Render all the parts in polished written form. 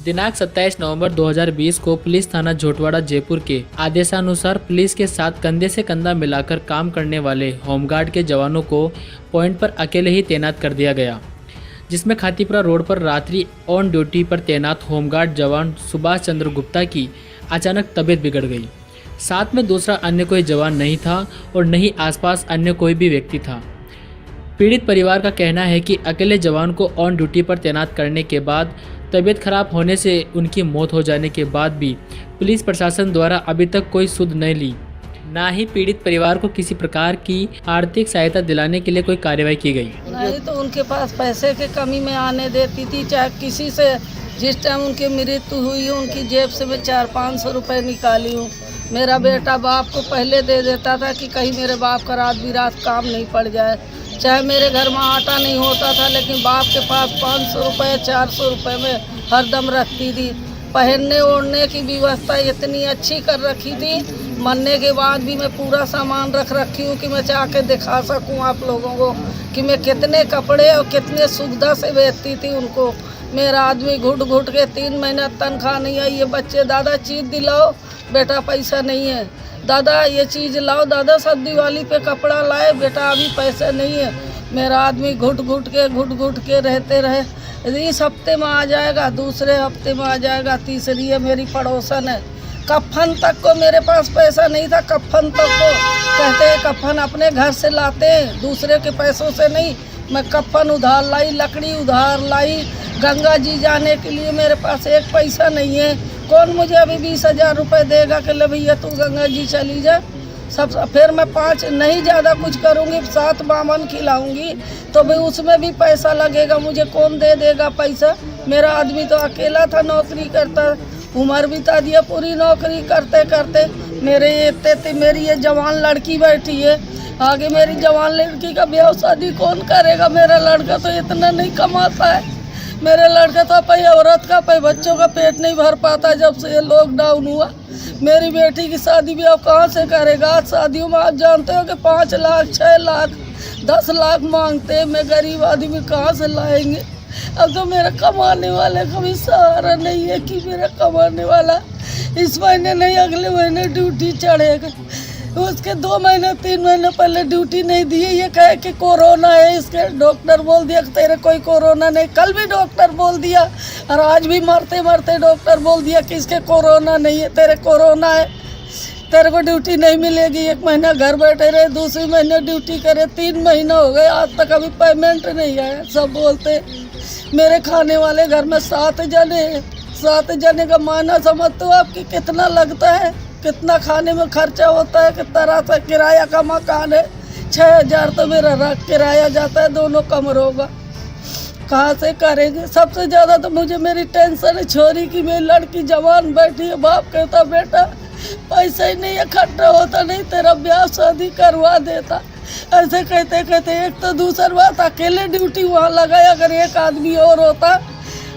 दिनांक 27 नवंबर 2020 को पुलिस थाना झोटवाड़ा जयपुर के आदेशानुसार पुलिस के साथ कंधे से कंधा मिलाकर काम करने वाले होमगार्ड के जवानों को पॉइंट पर अकेले ही तैनात कर दिया गया, जिसमें खातीपुरा रोड पर रात्रि ऑन ड्यूटी पर तैनात होमगार्ड जवान सुभाष चंद्र गुप्ता की अचानक तबीयत बिगड़ गई। साथ में दूसरा अन्य कोई जवान नहीं था और न ही आसपास अन्य कोई भी व्यक्ति था। पीड़ित परिवार का कहना है कि अकेले जवान को ऑन ड्यूटी पर तैनात करने के बाद तबीयत खराब होने से उनकी मौत हो जाने के बाद भी पुलिस प्रशासन द्वारा अभी तक कोई सुध नहीं ली, ना ही पीड़ित परिवार को किसी प्रकार की आर्थिक सहायता दिलाने के लिए कोई कार्रवाई की गई। नहीं तो उनके पास पैसे की कमी में आने देती थी, चाहे किसी से। जिस टाइम उनकी मृत्यु हुई है उनकी जेब से मैं 400-500 रुपये निकाली हूँ। मेरा बेटा बाप को पहले दे देता था कि कहीं मेरे बाप का रात बिरात काम नहीं पड़ जाए। चाहे मेरे घर में आटा नहीं होता था, लेकिन बाप के पास 500 रुपये 400 रुपये में हरदम रखती थी। पहनने ओढ़ने की व्यवस्था इतनी अच्छी कर रखी थी। मरने के बाद भी मैं पूरा सामान रख रखी हूँ कि मैं चाह के दिखा सकूँ आप लोगों को कि मैं कितने कपड़े और कितने सुविधा से बेचती थी उनको। मेरा आदमी घुट घुट के 3 महीना तनख्वाह नहीं आई। ये बच्चे दादा चीज़ दिलाओ, बेटा पैसा नहीं है, दादा ये चीज़ लाओ, दादा सब दिवाली पे कपड़ा लाए, बेटा अभी पैसे नहीं है। मेरा आदमी घुट घुट के रहते रहे। इस हफ्ते में आ जाएगा, दूसरे हफ्ते में आ जाएगा, तीसरी है मेरी पड़ोसन है। कफन तक को मेरे पास पैसा नहीं था, कफन तक को कहते हैं कफन अपने घर से लाते हैं, दूसरे के पैसों से नहीं। मैं कफन उधार लाई, लकड़ी उधार लाई। गंगा जी जाने के लिए मेरे पास एक पैसा नहीं है। कौन मुझे अभी 20,000 रुपये देगा कि ले भैया तू गंगा जी चली जा। सब फिर मैं 5 नहीं ज़्यादा कुछ करूँगी, 7 बामन खिलाऊँगी तो भाई उसमें भी पैसा लगेगा। मुझे कौन दे देगा पैसा। मेरा आदमी तो अकेला था, नौकरी करता, उम्र बिता दिया पूरी नौकरी करते करते। मेरी ये जवान लड़की बैठी है, आगे मेरी जवान लड़की का ब्याह शादी कौन करेगा। मेरा लड़का तो इतना नहीं कमाता है। मेरे लड़का तो पे औरत का पे बच्चों का पेट नहीं भर पाता जब से ये लॉकडाउन हुआ। मेरी बेटी की शादी ब्याह कहाँ से करेगा। आज शादियों में आप जानते हो कि 5 लाख 6 लाख 10 लाख मांगते हैं। मैं गरीब आदमी कहाँ से लाएंगे। अब तो मेरा कमाने वाले का भी सहारा नहीं है कि मेरा कमाने वाला इस महीने नहीं अगले महीने ड्यूटी चढ़ेगा। उसके 2 महीने 3 महीने पहले ड्यूटी नहीं दी है। ये कहे कि कोरोना है, इसके डॉक्टर बोल दिया कि तेरे कोई कोरोना नहीं। कल भी डॉक्टर बोल दिया और आज भी मरते मरते डॉक्टर बोल दिया कि इसके कोरोना नहीं है, तेरे कोरोना है, तेरे को ड्यूटी नहीं मिलेगी। 1 महीना घर बैठे रहे, दूसरे महीने ड्यूटी करे। 3 महीना हो गए, आज तक अभी पेमेंट नहीं आया। सब बोलते मेरे खाने वाले घर में 7 जने हैं। 7 जने का माना समझते हो आपकी कितना लगता है, कितना खाने में खर्चा होता है। कितना रात किराया का मकान है, 6,000 तो मेरा किराया जाता है दोनों कमरों का। कहाँ से करेंगे। सबसे ज़्यादा तो मुझे मेरी टेंशन है छोरी की। मेरी लड़की जवान बैठी है, बाप कहता बेटा पैसा ही नहीं इकट्ठा होता, नहीं तेरा ब्याह शादी करवा देता। ऐसे कहते कहते एक तो दूसरी बात अकेले ड्यूटी वहाँ लगाया। अगर एक आदमी और होता।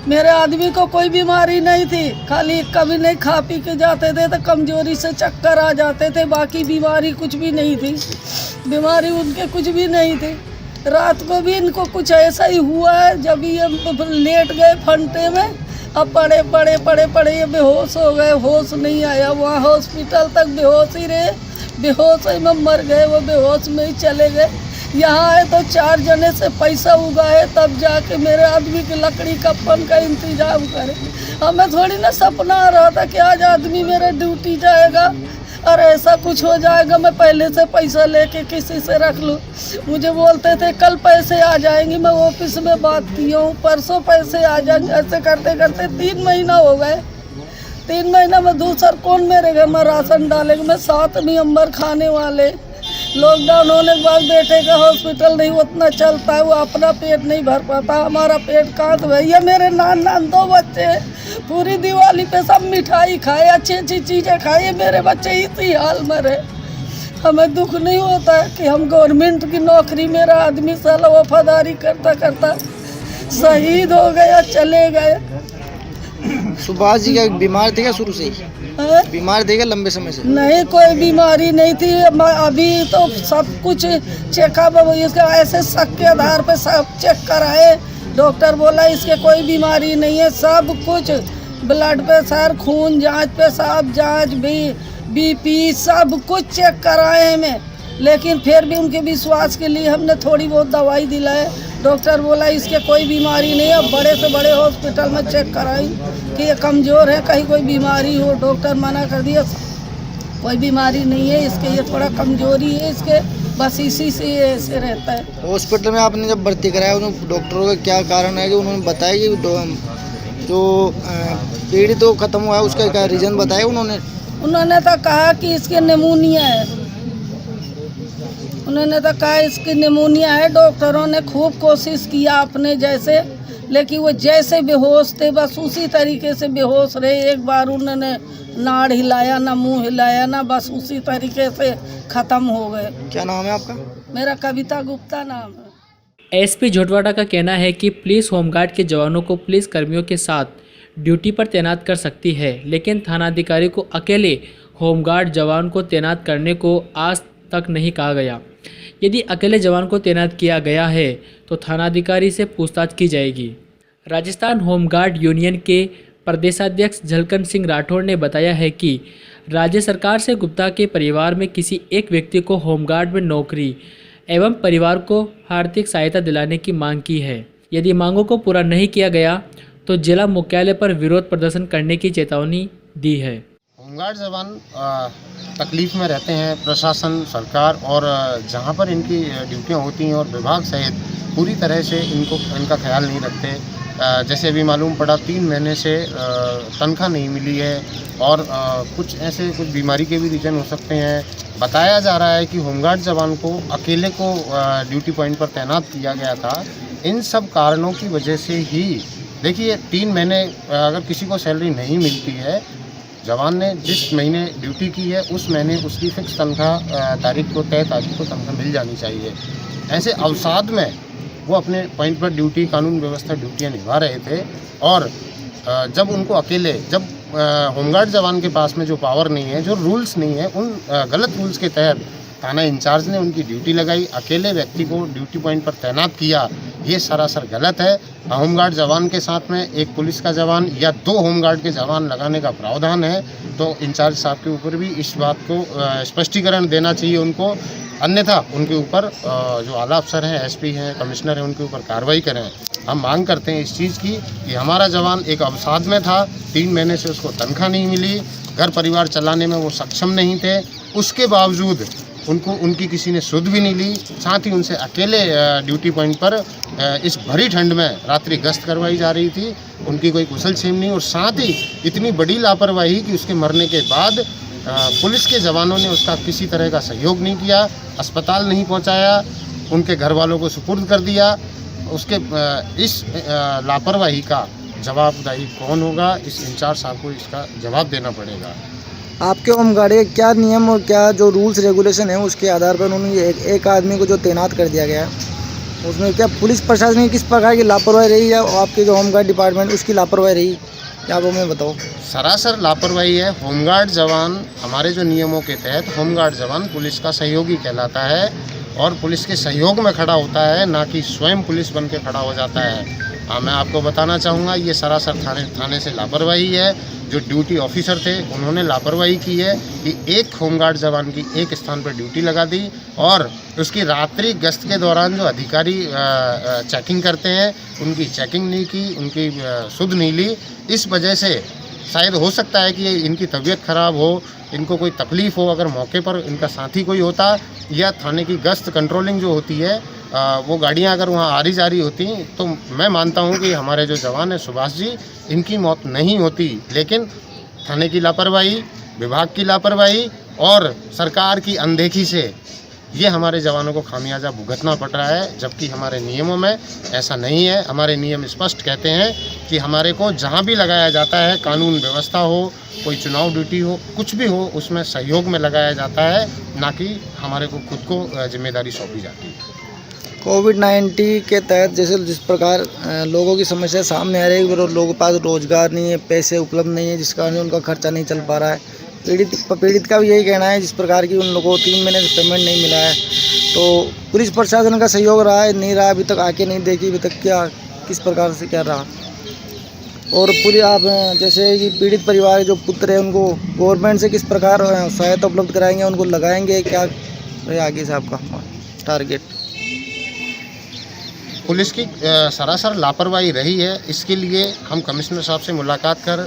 मेरे आदमी को कोई बीमारी नहीं थी, खाली कभी नहीं खा पी के जाते थे तो कमजोरी से चक्कर आ जाते थे, बाकी बीमारी कुछ भी नहीं थी। बीमारी उनके कुछ भी नहीं थी। रात को भी इनको कुछ ऐसा ही हुआ है, जब ये लेट गए फंटे में, अब पड़े ये बेहोश हो गए, होश नहीं आया। वहाँ हॉस्पिटल तक बेहोश ही रहे, बेहोश ही में मर गए, वो बेहोश में ही चले गए। यहाँ आए तो 4 जने से पैसा उगाए तब जाके मेरे आदमी की लकड़ी कफन का इंतजाम करे। हमें थोड़ी ना सपना आ रहा था कि आज आदमी मेरा ड्यूटी जाएगा और ऐसा कुछ हो जाएगा। मैं पहले से पैसा लेके किसी से रख लूँ। मुझे बोलते थे कल पैसे आ जाएंगे, मैं ऑफिस में बात की हूँ, परसों पैसे आ जाएंगे। ऐसे करते करते 3 महीना हो गए। 3 महीना में दूसरा कौन मेरे घर में राशन डालेगा। मैं 7 नवंबर खाने वाले। लॉकडाउन होने के बाद बेटे का हॉस्पिटल नहीं उतना चलता है, वो अपना पेट नहीं भर पाता। हमारा पेट कहाँ से भैया। मेरे नान 2 बच्चे पूरी दिवाली पे सब मिठाई खाए, अच्छी अच्छी चीज़ें खाए, मेरे बच्चे इसी हाल में रहे। हमें दुख नहीं होता है कि हम गवर्नमेंट की नौकरी, मेरा आदमी साला वफादारी करता करता शहीद हो गया, चले गए। सुभाष जी क्या बीमार थे क्या शुरू से ही? बीमार थे क्या लंबे समय से? नहीं, कोई बीमारी नहीं थी। अभी तो सब कुछ चेकअप इसका ऐसे शक के आधार पे सब चेक कराए। डॉक्टर बोला इसके कोई बीमारी नहीं है, सब कुछ ब्लड प्रेशर, खून जांच, पेशाब जांच, बीपी सब कुछ चेक कराए हमें, लेकिन फिर भी उनके विश्वास के लिए हमने थोड़ी बहुत दवाई दिलाए। डॉक्टर बोला इसके कोई बीमारी नहीं है। अब बड़े से बड़े हॉस्पिटल में चेक कराई कि ये कमज़ोर है, कहीं कोई बीमारी हो। डॉक्टर मना कर दिया कोई बीमारी नहीं है इसके, ये थोड़ा कमजोरी है इसके, बस इसी से ये ऐसे रहता है। हॉस्पिटल में आपने जब भर्ती कराया उन्होंने डॉक्टरों का क्या कारण है कि उन्होंने बताया कि जो पीड़ित तो खत्म हुआ है उसका क्या रीज़न बताया उन्होंने तो कहा कि इसके निमोनिया है। उन्होंने तो कहा इसकी निमोनिया है। डॉक्टरों ने खूब कोशिश किया अपने जैसे, लेकिन वो जैसे बेहोश थे बस उसी तरीके से बेहोश रहे। एक बार उन्होंने नाड़ हिलाया ना, मुंह हिलाया ना, बस उसी तरीके से ख़त्म हो गए। क्या नाम है आपका? मेरा कविता गुप्ता नाम है। एसपी झोटवाड़ा का कहना है कि पुलिस होमगार्ड के जवानों को पुलिस कर्मियों के साथ ड्यूटी पर तैनात कर सकती है, लेकिन थानाधिकारी को अकेले होमगार्ड जवान को तैनात करने को आज तक नहीं कहा गया। यदि अकेले जवान को तैनात किया गया है तो थानाधिकारी से पूछताछ की जाएगी। राजस्थान होमगार्ड यूनियन के प्रदेशाध्यक्ष झलकन सिंह राठौड़ ने बताया है कि राज्य सरकार से गुप्ता के परिवार में किसी एक व्यक्ति को होमगार्ड में नौकरी एवं परिवार को आर्थिक सहायता दिलाने की मांग की है। यदि मांगों को पूरा नहीं किया गया तो जिला मुख्यालय पर विरोध प्रदर्शन करने की चेतावनी दी है। होमगार्ड जवान तकलीफ़ में रहते हैं। प्रशासन, सरकार और जहां पर इनकी ड्यूटियां होती हैं और विभाग सहित पूरी तरह से इनका ख्याल नहीं रखते। जैसे अभी मालूम पड़ा 3 महीने से तनख्वाह नहीं मिली है और कुछ बीमारी के भी रीज़न हो सकते हैं। बताया जा रहा है कि होमगार्ड जवान को अकेले को ड्यूटी पॉइंट पर तैनात किया गया था। इन सब कारणों की वजह से ही देखिए 3 महीने अगर किसी को सैलरी नहीं मिलती है, जवान ने जिस महीने ड्यूटी की है उस महीने उसकी फिक्स तनख्वाह तारीख को तनख्वाह मिल जानी चाहिए। ऐसे अवसाद में वो अपने पॉइंट पर ड्यूटी, कानून व्यवस्था ड्यूटियाँ निभा रहे थे और जब उनको अकेले होमगार्ड जवान के पास में जो पावर नहीं है, जो रूल्स नहीं है, उन गलत रूल्स के तहत थाना इंचार्ज ने उनकी ड्यूटी लगाई, अकेले व्यक्ति को ड्यूटी पॉइंट पर तैनात किया, ये सरासर गलत है। होमगार्ड जवान के साथ में एक पुलिस का जवान या 2 होमगार्ड के जवान लगाने का प्रावधान है, तो इंचार्ज साहब के ऊपर भी इस बात को स्पष्टीकरण देना चाहिए उनको, अन्यथा उनके ऊपर जो आला अफसर हैं, एसपी हैं, कमिश्नर हैं, उनके ऊपर कार्रवाई करें। हम मांग करते हैं इस चीज़ की कि हमारा जवान एक अवसाद में था, 3 महीने से उसको तनख्वाह नहीं मिली, घर परिवार चलाने में वो सक्षम नहीं थे, उसके बावजूद उनकी किसी ने सुध भी नहीं ली। साथ ही उनसे अकेले ड्यूटी पॉइंट पर इस भरी ठंड में रात्रि गश्त करवाई जा रही थी, उनकी कोई कुशल क्षेम नहीं और साथ ही इतनी बड़ी लापरवाही कि उसके मरने के बाद पुलिस के जवानों ने उसका किसी तरह का सहयोग नहीं किया, अस्पताल नहीं पहुंचाया, उनके घर वालों को सुपुर्द कर दिया। उसके इस लापरवाही का जवाबदारी कौन होगा? इस इंचार्ज साहब को इसका जवाब देना पड़ेगा। आपके होमगार्ड के क्या नियम और क्या जो रूल्स रेगुलेशन है उसके आधार पर उन्होंने एक आदमी को जो तैनात कर दिया गया है, उसमें क्या पुलिस प्रशासन की किस प्रकार की लापरवाही रही है और आपके जो होमगार्ड डिपार्टमेंट उसकी लापरवाही रही, क्या वो मैं बताओ? सरासर लापरवाही है। होमगार्ड जवान हमारे जो नियमों के तहत होमगार्ड जवान पुलिस का सहयोगी कहलाता है और पुलिस के सहयोग में खड़ा होता है, ना कि स्वयं पुलिस बन के खड़ा हो जाता है। मैं आपको बताना चाहूँगा ये सरासर थाने से लापरवाही है। जो ड्यूटी ऑफिसर थे उन्होंने लापरवाही की है कि एक होमगार्ड जवान की एक स्थान पर ड्यूटी लगा दी और उसकी रात्रि गश्त के दौरान जो अधिकारी चेकिंग करते हैं उनकी चेकिंग नहीं की, उनकी सुध नहीं ली। इस वजह से शायद हो सकता है कि इनकी तबीयत ख़राब हो, इनको कोई तकलीफ़ हो, अगर मौके पर इनका साथी कोई होता या थाने की गश्त कंट्रोलिंग जो होती है वो गाड़ियां अगर वहां आ रही जा रही होती तो मैं मानता हूं कि हमारे जो जवान हैं सुभाष जी, इनकी मौत नहीं होती। लेकिन थाने की लापरवाही, विभाग की लापरवाही और सरकार की अनदेखी से ये हमारे जवानों को खामियाजा भुगतना पड़ रहा है, जबकि हमारे नियमों में ऐसा नहीं है। हमारे नियम स्पष्ट कहते हैं कि हमारे को जहां भी लगाया जाता है, कानून व्यवस्था हो, कोई चुनाव ड्यूटी हो, कुछ भी हो, उसमें सहयोग में लगाया जाता है, ना कि हमारे को खुद को जिम्मेदारी सौंपी जाती है। कोविड-19 के तहत जैसे जिस प्रकार लोगों की समस्या सामने आ रही है, लोगों के पास रोजगार नहीं है, पैसे उपलब्ध नहीं है, जिस कारण उनका खर्चा नहीं चल पा रहा है। पीड़ित का भी यही कहना है, जिस प्रकार की उन लोगों को 3 महीने से पेमेंट नहीं मिला है, तो पुलिस प्रशासन का सहयोग रहा है नहीं रहा, अभी तक आके नहीं देखी, अभी तक क्या किस प्रकार से क्या रहा? और पूरी आप जैसे कि पीड़ित परिवार के जो पुत्र हैं उनको गवर्नमेंट से किस प्रकार सहायता उपलब्ध कराएंगे, उनको लगाएंगे, क्या है आगे से आपका टारगेट? पुलिस की सरासर लापरवाही रही है, इसके लिए हम कमिश्नर साहब से मुलाकात कर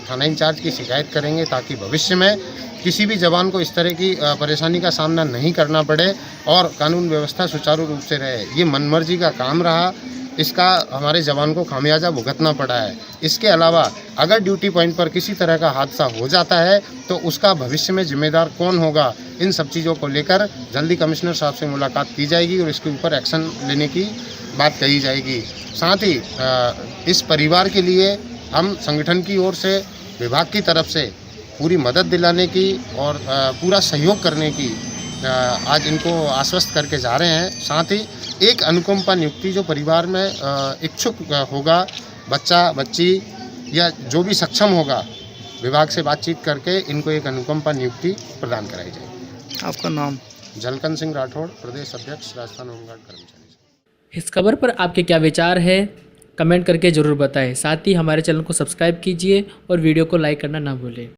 थाना इंचार्ज की शिकायत करेंगे ताकि भविष्य में किसी भी जवान को इस तरह की परेशानी का सामना नहीं करना पड़े और कानून व्यवस्था सुचारू रूप से रहे। ये मनमर्जी का काम रहा, इसका हमारे जवान को खामियाजा भुगतना पड़ा है। इसके अलावा अगर ड्यूटी पॉइंट पर किसी तरह का हादसा हो जाता है तो उसका भविष्य में जिम्मेदार कौन होगा, इन सब चीज़ों को लेकर जल्दी कमिश्नर साहब से मुलाकात की जाएगी और इसके ऊपर एक्शन लेने की बात कही जाएगी। साथ ही इस परिवार के लिए हम संगठन की ओर से विभाग की तरफ से पूरी मदद दिलाने की और पूरा सहयोग करने की आज इनको आश्वस्त करके जा रहे हैं। साथ ही एक अनुकंपा नियुक्ति जो परिवार में इच्छुक होगा, बच्चा बच्ची या जो भी सक्षम होगा, विभाग से बातचीत करके इनको एक अनुकंपा नियुक्ति प्रदान कराई जाएगी। आपका नाम? झलकन सिंह राठौड़, प्रदेश अध्यक्ष राजस्थान होमगार्ड कर्मचारी। इस खबर पर आपके क्या विचार है, कमेंट करके ज़रूर बताएं। साथ ही हमारे चैनल को सब्सक्राइब कीजिए और वीडियो को लाइक करना ना भूलें।